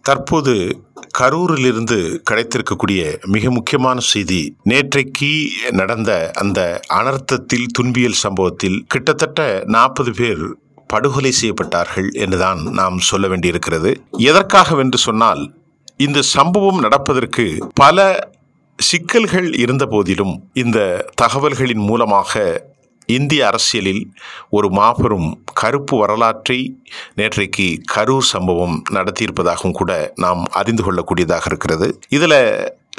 தற்போது கரூரிலிருந்து கிடைத்திருக்கக்கூடிய மிக முக்கியமான செய்தி, நேற்றைக்கு நடந்த அந்த அனர்த்தத்தில் துன்பியல் சம்பவத்தில் கிட்டத்தட்ட 40 பேர் படுகொலை செய்யப்பட்டார்கள் என்றுதான் நாம் சொல்ல வேண்டியிருக்கிறது. எதற்காகவென்று சொன்னால், இந்த சம்பவம் நடப்பதற்கு பல சிக்கல்கள் இருந்த போதிலும் இந்த தகவல்களின் மூலமாக இந்திய அரசியலில் ஒரு மாபெரும் கருப்பு வரலாற்றை நேற்றைக்கு கரூர் சம்பவம் நடத்தியிருப்பதாகவும் கூட நாம் அறிந்து கொள்ளக்கூடியதாக இருக்கிறது. இதில்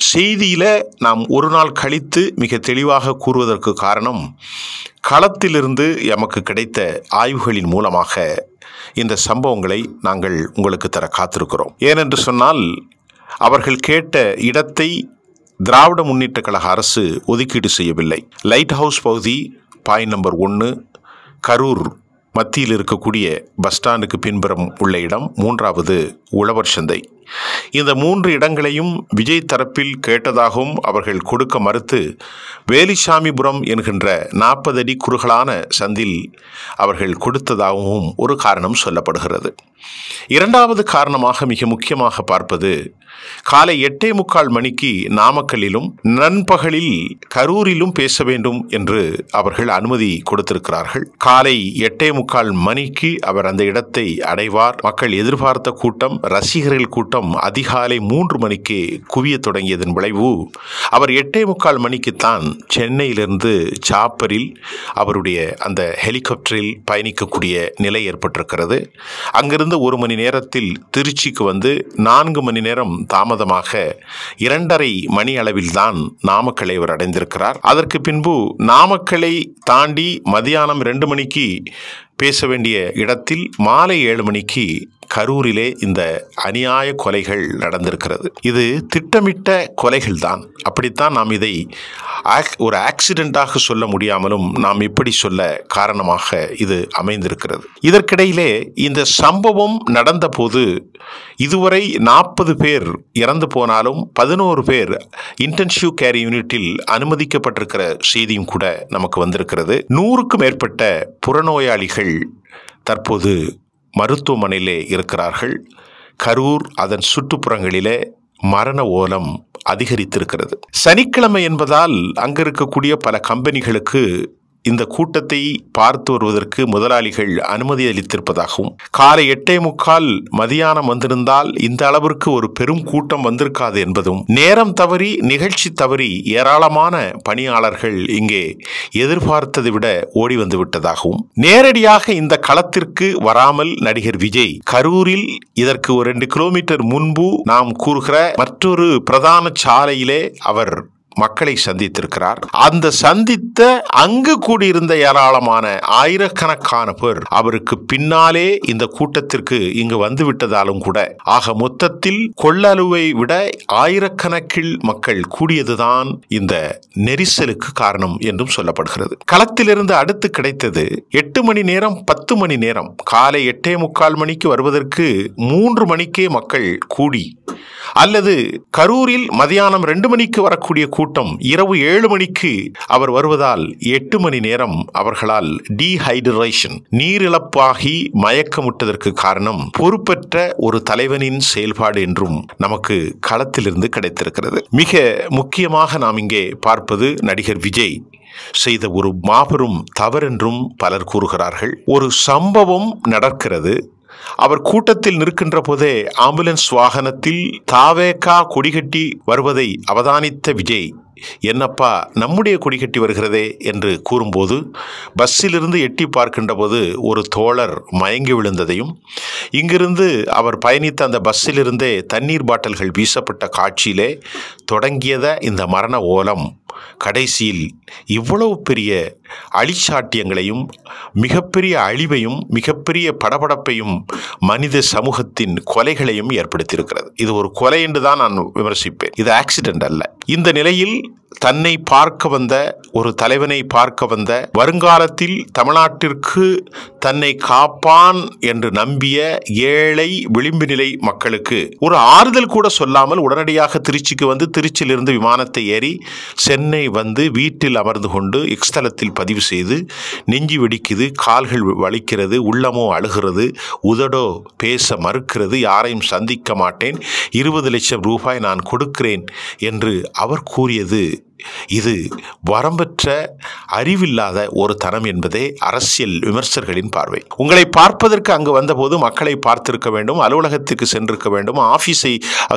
செய்தியில் நாம் ஒரு நாள் கழித்து மிக தெளிவாக கூறுவதற்கு காரணம், களத்திலிருந்து எமக்கு கிடைத்த ஆய்வுகளின் மூலமாக இந்த சம்பவங்களை நாங்கள் உங்களுக்கு தர காத்திருக்கிறோம். ஏனென்று சொன்னால், அவர்கள் கேட்ட இடத்தை திராவிட முன்னேற்றக் கழக அரசு ஒதுக்கீடு செய்யவில்லை. லைட் ஹவுஸ் பகுதி, பாயிண்ட் நம்பர் 1, கரூர் மத்தியில் இருக்கக்கூடிய பஸ் ஸ்டாண்டுக்கு பின்புறம் உள்ள இடம், 3வது உழவர் சந்தை. இந்த 3 இடங்களையும் விஜய் தரப்பில் கேட்டதாகவும் அவர்கள் கொடுக்க மறுத்து வேலிசாமிபுரம் என்கின்ற 40 அடி குறுகலான சந்தில் அவர்கள் கொடுத்ததாகவும் ஒரு காரணம் சொல்லப்படுகிறது. இரண்டாவது காரணமாக மிக முக்கியமாக பார்ப்பது, காலை 8:45 மணிக்கு நாமக்கல்லிலும் நண்பகலில் கரூரிலும் பேச வேண்டும் என்று அவர்கள் அனுமதி கொடுத்திருக்கிறார்கள். காலை 8:45 மணிக்கு அவர் அந்த இடத்தை அடைவார். மக்கள் எதிர்பார்த்த கூட்டம், ரசிகர்கள் கூட்டம் அதிகாலை 3 மணிக்கு குவிய தொடங்கியதன் விளைவு அவர் 8:45 மணிக்குத்தான் சென்னையிலிருந்து சாப்பரில் அவருடைய அந்த ஹெலிகாப்டரில் பயணிக்கக்கூடிய நிலை ஏற்பட்டிருக்கிறது. அங்கிருந்து 1 மணி நேரத்தில் திருச்சிக்கு வந்து 4 மணி நேரம் தாமதமாக 2:30 மணி அளவில் தான் நாமக்கலை அவர் அடைந்திருக்கிறார். அதற்கு பின்பு நாமக்கலை தாண்டி மதியானம் 2 மணிக்கு பேச வேண்டிய இடத்தில் மாலை 7 மணிக்கு கரூரிலே இந்த அநியாய கொலைகள் நடந்திருக்கிறது. இது திட்டமிட்ட கொலைகள் தான். அப்படித்தான் நாம் இதை ஒரு ஆக்சிடென்ட்டாக சொல்ல முடியாமலும் நாம் இப்படி சொல்ல காரணமாக இது அமைந்திருக்கிறது. இதற்கிடையிலே இந்த சம்பவம் நடந்த போது இதுவரை 40 பேர் இறந்து போனாலும் 11 பேர் இன்டென்சிவ் கேர் யூனிட்டில் அனுமதிக்கப்பட்டிருக்கிற செய்தியும் கூட நமக்கு வந்திருக்கிறது. 100க்கும் மேற்பட்ட புறநோயாளிகள் தற்போது மருத்துவமனையிலே இருக்கிறார்கள். கரூர் அதன் சுற்றுப்புறங்களிலே மரண ஓலம் அதிகரித்திருக்கிறது. சனிக்கிழமை என்பதால் அங்கு இருக்கக்கூடிய பல கம்பெனிகளுக்கு இந்த கூட்டத்தை பார்த்து வருவதற்கு முதலாளிகள் அனுமதி அளித்திருப்பதாகவும், காலை 8:45 மதியானம் வந்திருந்தால் இந்த அளவிற்கு ஒரு பெரும் கூட்டம் வந்திருக்காது என்பதும், நேரம் தவறி நிகழ்ச்சி தவறி ஏராளமான பணியாளர்கள் இங்கே எதிர்பார்த்ததை விட ஓடி வந்து விட்டதாகவும், நேரடியாக இந்த களத்திற்கு வராமல் நடிகர் விஜய் கரூரில் இதற்கு ஒரு 2 கிலோமீட்டர் முன்பு நாம் கூறுகிற மற்றொரு பிரதான சாலையிலே அவர் மக்களை சந்தித்திருக்கிறார். அந்த சந்தித்த அங்கு கூடியிருந்த ஏராளமான ஆயிரக்கணக்கான பேர் அவருக்கு பின்னாலே இந்த கூட்டத்திற்கு இங்கு வந்துவிட்டதாலும் கூட, ஆக மொத்தத்தில் கொள்ளளவை விட ஆயிரக்கணக்கில் மக்கள் கூடியதுதான் இந்த நெரிசலுக்கு காரணம் என்றும் சொல்லப்படுகிறது. களத்திலிருந்து அடுத்து கிடைத்தது 8 மணி நேரம் 10 மணி நேரம். காலை 8:45 மணிக்கு வருவதற்கு 3 மணிக்கே மக்கள் கூடி, அல்லது கரூரில் மதியானம் 2 மணிக்கு வரக்கூடிய கூட்டம் இரவு 7 மணிக்கு அவர் வருவதால் 8 மணி நேரம் அவர்களால் டீஹைட்ரேஷன், நீரிழப்பாகி மயக்கமுட்டதற்கு காரணம் பொறுப்பற்ற ஒரு தலைவனின் செயல்பாடு என்றும் நமக்கு களத்திலிருந்து கிடைத்திருக்கிறது. மிக முக்கியமாக நாம் இங்கே பார்ப்பது, நடிகர் விஜய் செய்த ஒரு மாபெரும் தவறென்றும் பலர் கூறுகிறார்கள். ஒரு சம்பவம் நடக்கிறது, அவர் கூட்டத்தில் நிற்கின்ற போதே ஆம்புலன்ஸ் வாகனத்தில் தாவேகா கொடிகட்டி வருவதை அவதானித்த விஜய், என்னப்பா நம்முடைய கொடிகட்டி வருகிறதே என்று கூறும்போது பஸ்ஸிலிருந்து எட்டி பார்க்கின்ற போது ஒரு தோழர் மயங்கி விழுந்ததையும், இங்கிருந்து அவர் பயணித்த அந்த பஸ்ஸிலிருந்தே தண்ணீர் பாட்டில்கள் வீசப்பட்ட காட்சியிலே தொடங்கியத இந்த மரண ஓலம் கடைசியில் இவ்வளவு பெரிய அழிச்சாட்டியங்களையும் மிகப்பெரிய அழிவையும் மிகப்பெரிய படபடப்பையும் மனித சமூகத்தின் கொலைகளையும் ஏற்படுத்தியிருக்கிறது. இது ஒரு கொலை என்று தான் நான் விமர்சிப்பேன், இது ஆக்சிடென்ட் அல்ல. இந்த நிலையில் தன்னை பார்க்க வந்த ஒரு தலைவனை பார்க்க வந்த, வருங்காலத்தில் தமிழ்நாட்டிற்கு தன்னை காப்பான் என்று நம்பிய ஏழை விளிம்பு நிலை மக்களுக்கு ஒரு ஆறுதல் கூட சொல்லாமல் உடனடியாக திருச்சிக்கு வந்து திருச்சியிலிருந்து விமானத்தை ஏறி சென்னை வந்து வீட்டில் அமர்ந்து கொண்டு எக்ஸ்தலத்தில் பதிவு செய்து நெஞ்சு வெடிக்குது, கால்கள் வலிக்கிறது, உள்ளமோ அழுகிறது, உதடோ பேச மறுக்கிறது, யாரையும் சந்திக்க மாட்டேன், 20 லட்சம் ரூபாய் நான் கொடுக்கிறேன் என்று அவர் கூறியது இது வரம்பற்ற அறிவில்லாத ஒரு தனம் என்பதே அரசியல் விமர்சகர்களின் பார்வை. உங்களை பார்ப்பதற்கு அங்கு வந்தபோது மக்களை பார்த்திருக்க வேண்டும், அலுவலகத்திற்கு சென்றிருக்க வேண்டும், ஆபீஸை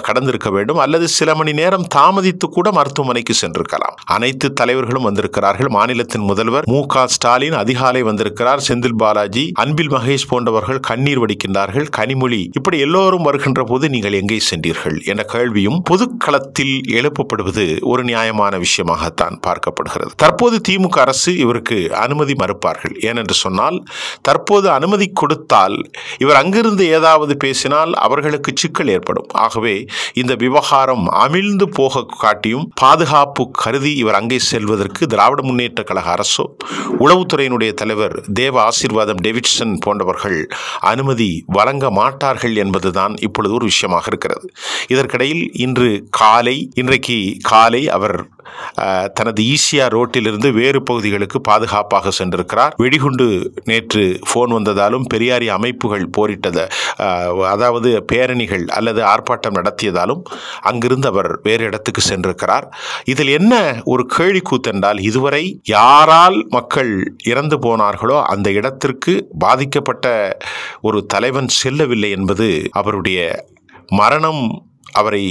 கடந்திருக்க வேண்டும், அல்லது சில மணி நேரம் தாமதித்து கூட மருத்துவமனைக்கு சென்றிருக்கலாம். அனைத்து தலைவர்களும் வந்திருக்கிறார்கள். மாநிலத்தின் முதல்வர் மு.க. ஸ்டாலின் அதிகாலை வந்திருக்கிறார். செந்தில் பாலாஜி, அன்பில் மகேஷ் போன்றவர்கள் கண்ணீர் வடிக்கின்றார்கள். கனிமொழி, இப்படி எல்லோரும் வருகின்ற போது நீங்கள் எங்கே சென்றீர்கள் என்ற கேள்வியும் பொதுக்களத்தில் எழுப்பப்படுவது ஒரு நியாயமான விஷயமாகத்தான் பார்க்கப்படுகிறது. தற்போது திமுக அரசு இவருக்கு அனுமதி மறுப்பார்கள். ஏனென்று சொன்னால், தற்போது அனுமதி கொடுத்தால் இவர் அங்கிருந்து ஏதாவது பேசினால் அவர்களுக்கு சிக்கல் ஏற்படும். ஆகவே இந்த விவகாரம் அமிழ்ந்து போக காட்டியும் பாதுகாப்பு கருதி இவர் அங்கே செல்வதற்கு திராவிட முன்னேற்ற கழக அரசோ உளவுத்துறையினுடைய தலைவர் தேவ ஆசீர்வாதம் டேவிட்சன் போன்றவர்கள் அனுமதி வழங்க மாட்டார்கள் என்பதுதான் இப்பொழுது ஒரு விஷயமாக இருக்கிறது. இதற்கிடையில் இன்றைக்கு காலை அவர் தனது ஈசிஆர் ரோட்டிலிருந்து வேறு பகுதிகளுக்கு பாதுகாப்பாக சென்றிருக்கிறார். வெடிகுண்டு நேற்று போன் வந்ததாலும் பெரியாரிய அமைப்புகள் போரிட்டது, அதாவது பேரணிகள் அல்லது ஆர்ப்பாட்டம் நடத்தியதாலும் அங்கிருந்து அவர் வேறு இடத்துக்கு சென்றிருக்கிறார். இதில் என்ன ஒரு கேலிக்கூத்தென்றால், இதுவரை யாரால் மக்கள் இறந்து போனார்களோ அந்த இடத்திற்கு பாதிக்கப்பட்ட ஒரு தலைவன் செல்லவில்லை என்பது அவருடைய மரணம் அவரை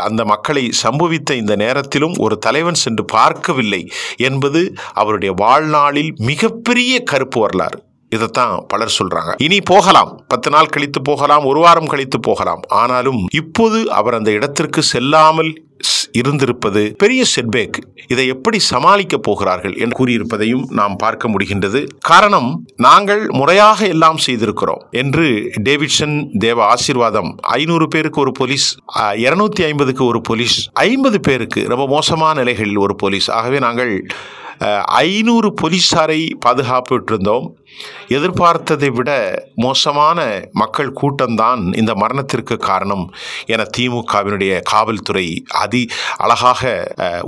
அந்த மக்களை சம்பவித்த இந்த நேரத்திலும் ஒரு தலைவன் சென்று பார்க்கவில்லை என்பது அவருடைய வாழ்நாளில் மிகப்பெரிய கருப்பு வரலாறு. இதைத்தான் பலர் சொல்றாங்க. இனி போகலாம், 10 நாள் கழித்து போகலாம், ஒரு வாரம் கழித்து போகலாம். ஆனாலும் இப்போது அவர் அந்த இடத்திற்கு செல்லாமல் இருந்திருப்பது பெரிய செட்பேக். இதை எப்படி சமாளிக்க போகிறார்கள் என்று கூறியிருப்பதையும் நாம் பார்க்க முடிகின்றது. காரணம், நாங்கள் முறையாக எல்லாம் செய்திருக்கிறோம் என்று டேவிட்சன் தேவ ஆசீர்வாதம் 500 பேருக்கு ஒரு போலீஸ், 250க்கு ஒரு போலீஸ், 50 பேருக்கு ரொம்ப மோசமான நிலைகளில் ஒரு போலீஸ். ஆகவே நாங்கள் 500 போலீசாரை பாதுகாப்பிட்டிருந்தோம். எதிர்பார்த்ததை விட மோசமான மக்கள் கூட்டம்தான் இந்த மரணத்திற்கு காரணம் என திமுகவினுடைய காவல்துறை அழகாக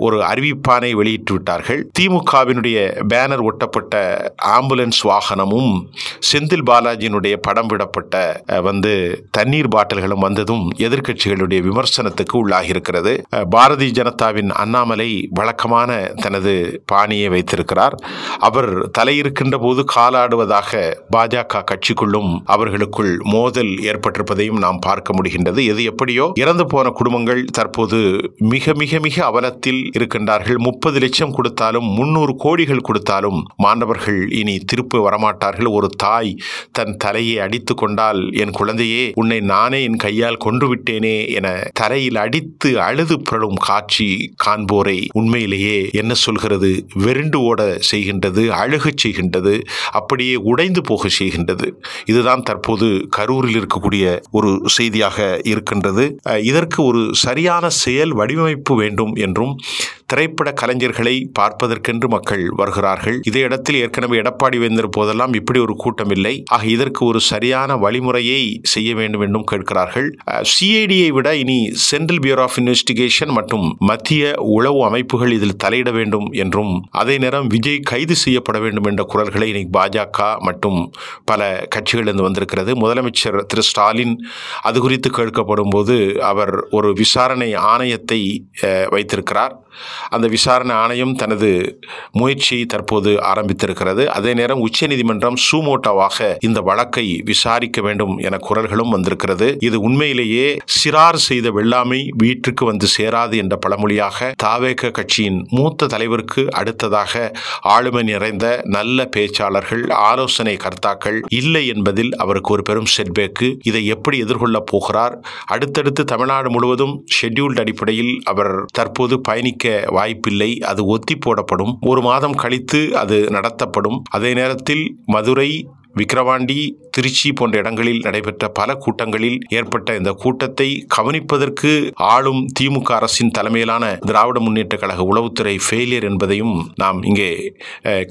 ஒரு அறிவிப்பானை வெளியிட்டு விட்டார்கள். திமுகவினுடைய பேனர் ஒட்டப்பட்ட ஆம்புலன்ஸ் வாகனமும் செந்தில் பாலாஜியினுடைய படம் விடப்பட்ட தண்ணீர் பாட்டில்களும் வந்ததும் எதிர்க்கட்சிகளுடைய விமர்சனத்துக்கு உள்ளாகி இருக்கிறது. பாரதிய ஜனதாவின் அண்ணாமலை வழக்கமான தனது பாணியை வைத்திருக்கிறார். அவர் தலையிருக்கின்ற போது காலாடுவதாக பாஜக கட்சிக்குள்ளும் அவர்களுக்குள் மோதல் ஏற்பட்டிருப்பதையும் நாம் பார்க்க முடிகின்றது. எது எப்படியோ, இறந்து போன குடும்பங்கள் தற்போது மிக மிக மிக அவலத்தில் இருக்கின்றார்கள். 30 லட்சம் கொடுத்தாலும் 300 கோடிகள் கொடுத்தாலும் மாணவர்கள் இனி திருப்பி வரமாட்டார்கள். ஒரு தாய் தன் தலையை அடித்து கொண்டால், என் குழந்தையே, உன்னை நானே என் கையால் கொன்று விட்டேனே என தலையில் அடித்து அழுது புரளும் காட்சி காண்போரை உண்மையிலேயே என்ன சொல்கிறது, வெறுண்டு ஓட செய்கின்றது, அழுகச் செய்கின்றது, அப்படியே உடைந்து போக செய்கின்றது. இதுதான் தற்போது கரூரில் இருக்கக்கூடிய ஒரு செய்தியாக இருக்கின்றது. இதற்கு ஒரு சரியான செயல் வடிவமைப்பு வேண்டும் என்றும், திரைப்பட கலைஞர்களை பார்ப்பதற்கென்று மக்கள் வருகிறார்கள். இதே இடத்தில் ஏற்கனவே எடப்பாடி வேந்தர் போதெல்லாம் இப்படி ஒரு கூட்டம் இல்லை. ஆக இதற்கு ஒரு சரியான வழிமுறையை செய்ய வேண்டும் என்றும் கேட்கிறார்கள். சிஐடியை விட இனி சென்ட்ரல் பியூரோ ஆஃப் இன்வெஸ்டிகேஷன் மற்றும் மத்திய உளவு அமைப்புகள் இதில் தலையிட வேண்டும் என்றும், அதே நேரம் விஜய் கைது செய்யப்பட வேண்டும் என்ற குரல்களை இன்னைக்கு பாஜக மற்றும் பல கட்சிகளிலிருந்து வந்திருக்கிறது. முதலமைச்சர் திரு ஸ்டாலின் அது குறித்து கேட்கப்படும் போது அவர் ஒரு விசாரணை ஆணையத்தை வைத்திருக்கிறார். அந்த விசாரணை ஆணையம் தனது முயற்சியை தற்போது ஆரம்பித்திருக்கிறது. அதே நேரம் உச்சநீதிமன்றம் சூமோட்டோவாக இந்த வழக்கை விசாரிக்க வேண்டும் என குரல்களும் வந்திருக்கிறது. இது உண்மையிலேயே சிறார் செய்த வெள்ளாமை வீட்டுக்கு வந்து சேராது என்ற பழமொழியாக தாவேக கட்சியின் மூத்த தலைவருக்கு அடுத்ததாக ஆளுமை நிறைந்த நல்ல பேச்சாளர்கள், ஆலோசனை கர்த்தாக்கள் இல்லை என்பதில் அவருக்கு ஒரு பெரும் செட்பேக்கு. இதை எப்படி எதிர்கொள்ளப் போகிறார்? அடுத்தடுத்து தமிழ்நாடு முழுவதும் ஷெட்யூல்டு அடிப்படையில் அவர் தற்போது பயணிக்க வாய்ப்பில்லை. அது ஒத்தி போடப்படும். 1 மாதம் கழித்து அது நடத்தப்படும். அதே நேரத்தில் மதுரை, விக்கிரவாண்டி, திருச்சி போன்ற இடங்களில் நடைபெற்ற பல கூட்டங்களில் ஏற்பட்ட இந்த கூட்டத்தை கவனிப்பதற்கு ஆளும் திமுக அரசின் தலைமையிலான திராவிட முன்னேற்ற கழக உளவுத்துறை ஃபெயிலியர் என்பதையும் நாம் இங்கே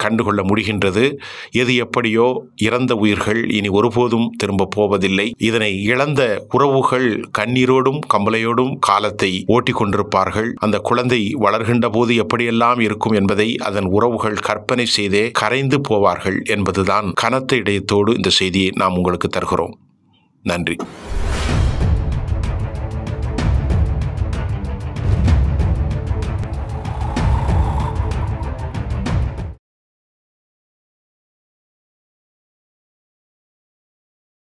கண்டுகொள்ள முடிகின்றது. எது எப்படியோ இறந்த உயிர்கள் இனி ஒருபோதும் திரும்ப போவதில்லை. இதனை இழந்த உறவுகள் கண்ணீரோடும் கம்பளையோடும் காலத்தை ஓட்டிக் கொண்டிருப்பார்கள். அந்த குழந்தை வளர்கின்ற போது எப்படியெல்லாம் இருக்கும் என்பதை அதன் உறவுகள் கற்பனை செய்தே கரைந்து போவார்கள் என்பதுதான் கனத்த இதயத்தோடு இந்த செய்தியை நாம் உங்களுக்கு தருகிறோம். நன்றி.